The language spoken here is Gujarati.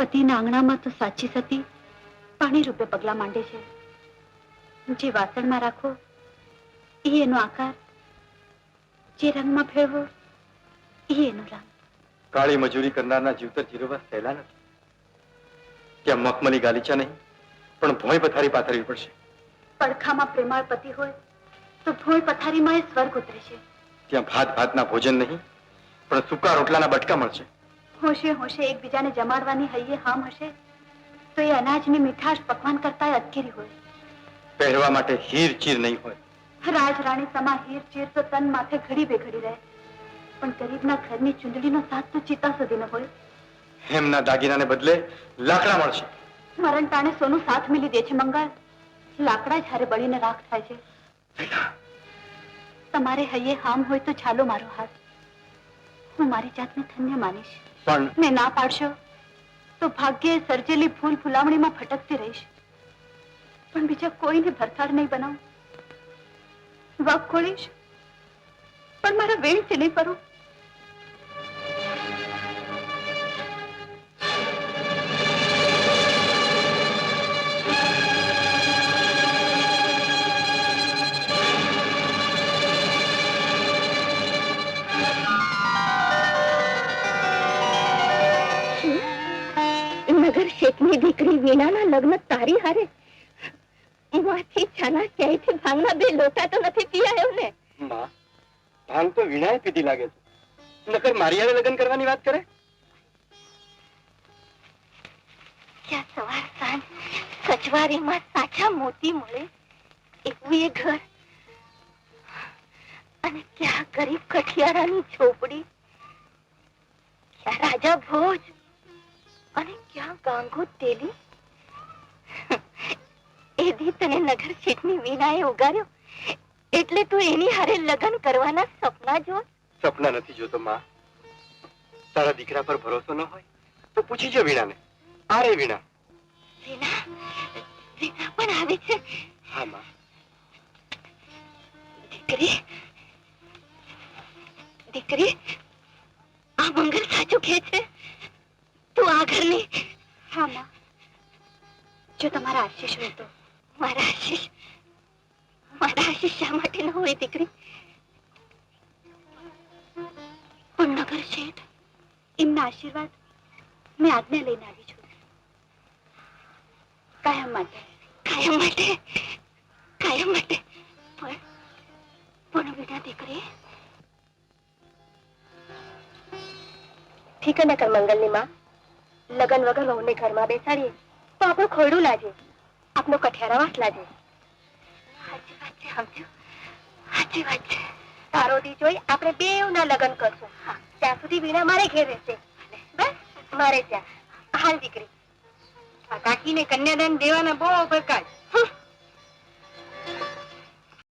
પતિના આંગણામાં તો સાચી સતી પાણી રૂપે પગલા માંડે છે. જે વાસણમાં રાખો એ એનો આકાર, જે રંગમાં ફેરવો એ એનો રંગ. કાળી મજૂરી કરનારના જીવતર જીરવા સહેલા નથી. ત્યાં મખમલી ગાલીચા નહીં, પણ ભોંય પથારી પાથરવી પડશે. પડખામાં પ્રેમાળ પતિ હોય તો ભોંય પથારીમાં એ સ્વર્ગ ઉતરે છે. ત્યાં ભાત ભાતના ભોજન નહીં, પણ સૂકા રોટલાના બટકા મળશે. હોશે હોશે એકબીજાને જમાડવાની હૈયે હામ હશે તો એ અનાજની મીઠાશ પકવાન કરતા અટકેરી હોય. પહેરવા માટે હીર ચીર નહીં હોય. રાજ રાણી સમા હીર ચીર તો તન માથે ઘડી બેઘડી રહે, પણ ગરીબના ઘરની ચૂંદડીનો સાથ તો ચિતા સુધી ન હોય. એમના દાગીનાને બદલે લાકડા મળશે. મરણ ટાણે સોનું સાથ મિલી દે છે મંગળ. લાકડા જ્યારે બળીને રાખ થાય છે. તમારે હૈયે હામ હોય તો ચાલો મારો હાથ. હું મારી જાતને ધન્ય માનીશ. પણ ને ના પાડશો તો ભાગ્યે સર્જેલી ફૂલ ફુલાવણીમાં ફટકતી રહીશ, પણ બીજા કોઈને ભરથાળ નહીં બનાવું. વગ ખોલીશ પણ મારા વેણથી નહીં ફરું. નગર શેઠની દીકરી વીણાના લગ્ન તારી હારે? માંથી છાના ક્યાંયથી ભાંગના બે લોટા તો નથી પી આવ્યો ને? માં, ભાંગ તો વીણાએ પીધી લાગે છે. નકર મારી હારે લગ્ન કરવાની વાત કરે. ક્યાં સવાર સાંજ સચવારીમાં સાચા મોતી મળે એવું એ ઘર, અને ક્યાં ગરીબ કઠિયારાની ઝોપડી, ક્યાં રાજા ભોજ અને ક્યાં ગાંગો તેલી. એ દી તને નગર શેઠની વીણાએ ઉગાર્યો એટલે તું એની હારે લગ્ન કરવાના સપના જો? સપના નથી જોતો માં. તારા દીકરા પર ભરોસો ન હોય તો પૂછી જો વીણાને. આ રે વીણા. વીણા વીણા પણ આવે છે? હા માં. દીકરી દીકરી, આ મંગળ સાચું કહે છે? તું આ ઘરની? હા માં. જો તમારા આશીષ હોય તો. મારા આશીષ શા માટે ન હોય દીકરી? પણ નગર શેઠ એમના આશીર્વાદ મેં આજ્ઞા લઈને આવી છું. કાયમ માટે. કાયમ માટે? કાયમ માટે. પણ વિના દીકરી ઠીક ન કર મંગલની માં. લગન વગર વહુને ઘરમાં બેસાડીએ તો આપણું ખોયડું લાગે, આપનો કઠિયારા વાટ લાગે. સાચી વાત છે, સમજો? સાચી વાત છે. તારો દી જોઈ આપણે બેવના લગન કરશું. ત્યાં સુધી વીણા મારે ઘેર રહેશે. બસ મારે ત્યાં. હાલ દીકરી, કાકીને કન્યાદાન દેવાના બહુ પ્રકાશ.